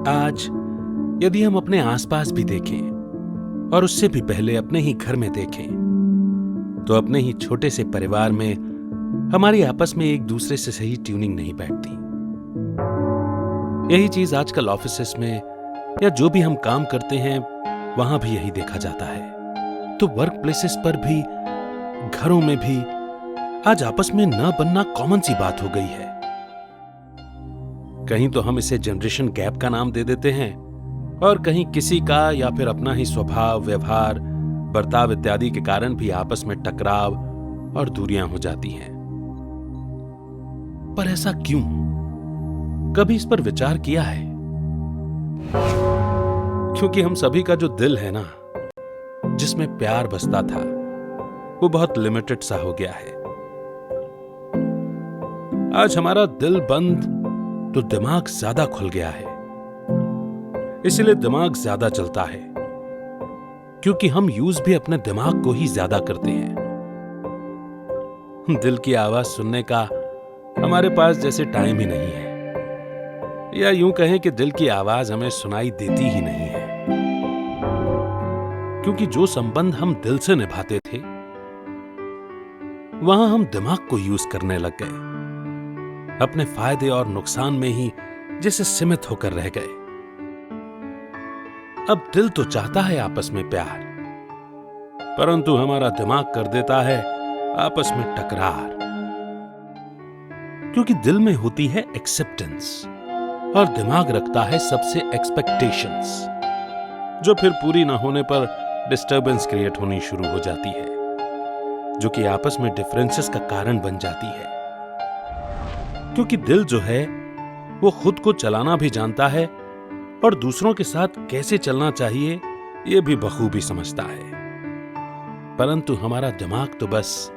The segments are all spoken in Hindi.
आज यदि हम अपने आसपास भी देखें और उससे भी पहले अपने ही घर में देखें, तो अपने ही छोटे से परिवार में हमारी आपस में एक दूसरे से सही ट्यूनिंग नहीं बैठती। यही चीज आजकल ऑफिसेस में या जो भी हम काम करते हैं वहां भी यही देखा जाता है। तो वर्क प्लेसेस पर भी, घरों में भी आज आपस में न बनना कॉमन सी बात हो गई है। कहीं तो हम इसे जनरेशन गैप का नाम दे देते हैं और कहीं किसी का या फिर अपना ही स्वभाव, व्यवहार, बर्ताव इत्यादि के कारण भी आपस में टकराव और दूरियां हो जाती हैं। पर ऐसा क्यों? कभी इस पर विचार किया है? क्योंकि हम सभी का जो दिल है ना, जिसमें प्यार बसता था, वो बहुत लिमिटेड सा हो गया है। आज हमारा दिल बंद तो दिमाग ज्यादा खुल गया है। इसलिए दिमाग ज्यादा चलता है, क्योंकि हम यूज भी अपने दिमाग को ही ज्यादा करते हैं। दिल की आवाज सुनने का हमारे पास जैसे टाइम ही नहीं है, या यूं कहें कि दिल की आवाज हमें सुनाई देती ही नहीं है। क्योंकि जो संबंध हम दिल से निभाते थे, वहां हम दिमाग को यूज करने लग गए, अपने फायदे और नुकसान में ही जैसे सीमित होकर रह गए। अब दिल तो चाहता है आपस में प्यार, परंतु हमारा दिमाग कर देता है आपस में टकरार। क्योंकि दिल में होती है एक्सेप्टेंस और दिमाग रखता है सबसे एक्सपेक्टेशंस, जो फिर पूरी ना होने पर डिस्टर्बेंस क्रिएट होनी शुरू हो जाती है, जो कि आपस में डिफरेंसेस का कारण बन जाती है। क्योंकि दिल जो है वो खुद को चलाना भी जानता है और दूसरों के साथ कैसे चलना चाहिए ये भी बखूबी समझता है, परंतु हमारा दिमाग तो बस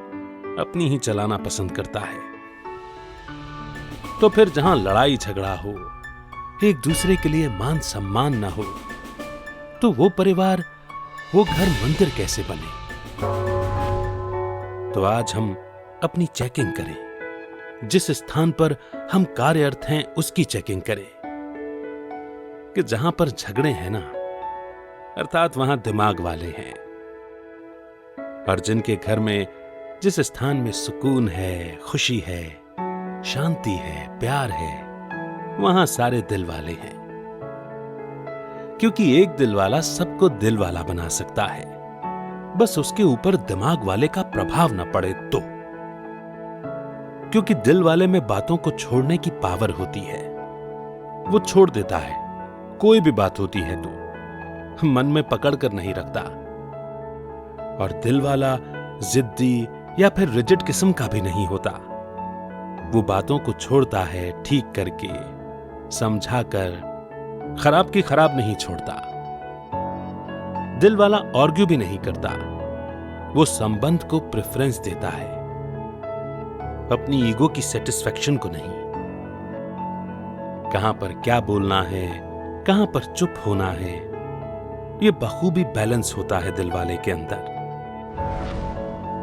अपनी ही चलाना पसंद करता है। तो फिर जहां लड़ाई झगड़ा हो, एक दूसरे के लिए मान सम्मान ना हो, तो वो परिवार, वो घर मंदिर कैसे बने? तो आज हम अपनी चेकिंग करें, जिस स्थान पर हम कार्यरत हैं उसकी चेकिंग करें, कि जहां पर झगड़े हैं ना, अर्थात वहां दिमाग वाले हैं, और जिनके घर में, जिस स्थान में सुकून है, खुशी है, शांति है, प्यार है, वहां सारे दिल वाले हैं। क्योंकि एक दिल वाला सबको दिल वाला बना सकता है, बस उसके ऊपर दिमाग वाले का प्रभाव न पड़े तो। क्योंकि दिल वाले में बातों को छोड़ने की पावर होती है, वो छोड़ देता है। कोई भी बात होती है तो मन में पकड़ कर नहीं रखता। और दिल वाला जिद्दी या फिर रिजिड किस्म का भी नहीं होता। वो बातों को छोड़ता है, ठीक करके, समझाकर, खराब की खराब नहीं छोड़ता। दिल वाला आर्ग्यू भी नहीं करता, वो संबंध को प्रेफरेंस देता है, अपनी ईगो की सेटिस्फेक्शन को नहीं। कहां पर क्या बोलना है, कहां पर चुप होना है, ये बखूबी बैलेंस होता है दिल वाले के अंदर।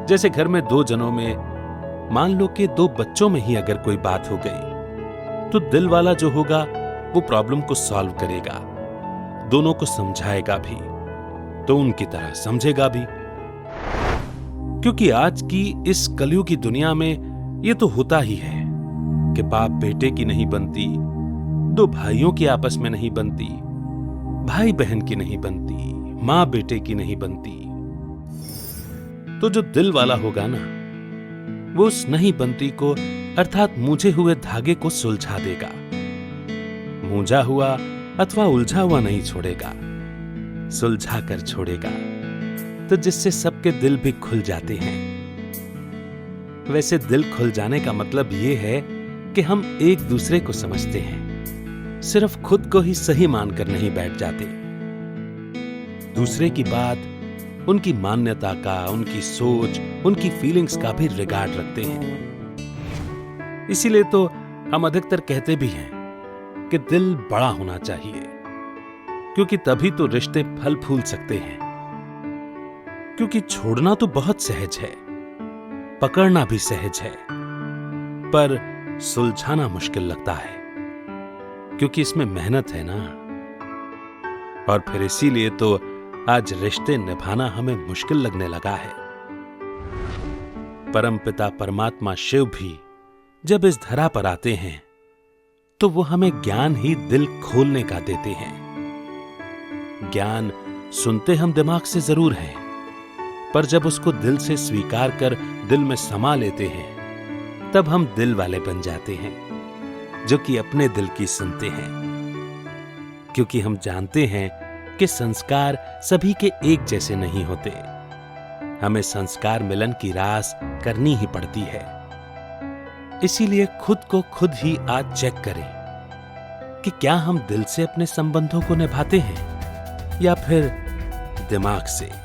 जैसे घर में दो जनों में, मान लो कि दो बच्चों में ही अगर कोई बात हो गई, तो दिल वाला जो होगा वो प्रॉब्लम को सॉल्व करेगा, दोनों को समझाएगा भी, तो उनकी तरह समझेगा भी। क्योंकि आज की इस कलयुग की दुनिया में ये तो होता ही है कि बाप बेटे की नहीं बनती, दो भाइयों की आपस में नहीं बनती, भाई बहन की नहीं बनती, मां बेटे की नहीं बनती। तो जो दिल वाला होगा ना, वो उस नहीं बनती को, अर्थात मूझे हुए धागे को सुलझा देगा। मूंझा हुआ अथवा उलझा हुआ नहीं छोड़ेगा, सुलझा कर छोड़ेगा, तो जिससे सबके दिल भी खुल जाते हैं। वैसे दिल खुल जाने का मतलब ये है कि हम एक दूसरे को समझते हैं, सिर्फ खुद को ही सही मानकर नहीं बैठ जाते। दूसरे की बात, उनकी मान्यता का, उनकी सोच, उनकी फीलिंग्स का भी रिगार्ड रखते हैं। इसीलिए तो हम अधिकतर कहते भी हैं कि दिल बड़ा होना चाहिए, क्योंकि तभी तो रिश्ते फल फूल सकते हैं। क्योंकि छोड़ना तो बहुत सहज है, पकड़ना भी सहज है, पर सुलझाना मुश्किल लगता है, क्योंकि इसमें मेहनत है ना। और फिर इसीलिए तो आज रिश्ते निभाना हमें मुश्किल लगने लगा है। परमपिता परमात्मा शिव भी जब इस धरा पर आते हैं तो वो हमें ज्ञान ही दिल खोलने का देते हैं। ज्ञान सुनते हम दिमाग से जरूर हैं, पर जब उसको दिल से स्वीकार कर दिल में समा लेते हैं तब हम दिल वाले बन जाते हैं, जो कि अपने दिल की सुनते हैं। क्योंकि हम जानते हैं कि संस्कार सभी के एक जैसे नहीं होते। हमें संस्कार मिलन की रास करनी ही पड़ती है। इसीलिए खुद को खुद ही आज चेक करें कि क्या हम दिल से अपने संबंधों को निभाते हैं या फिर दिमाग से।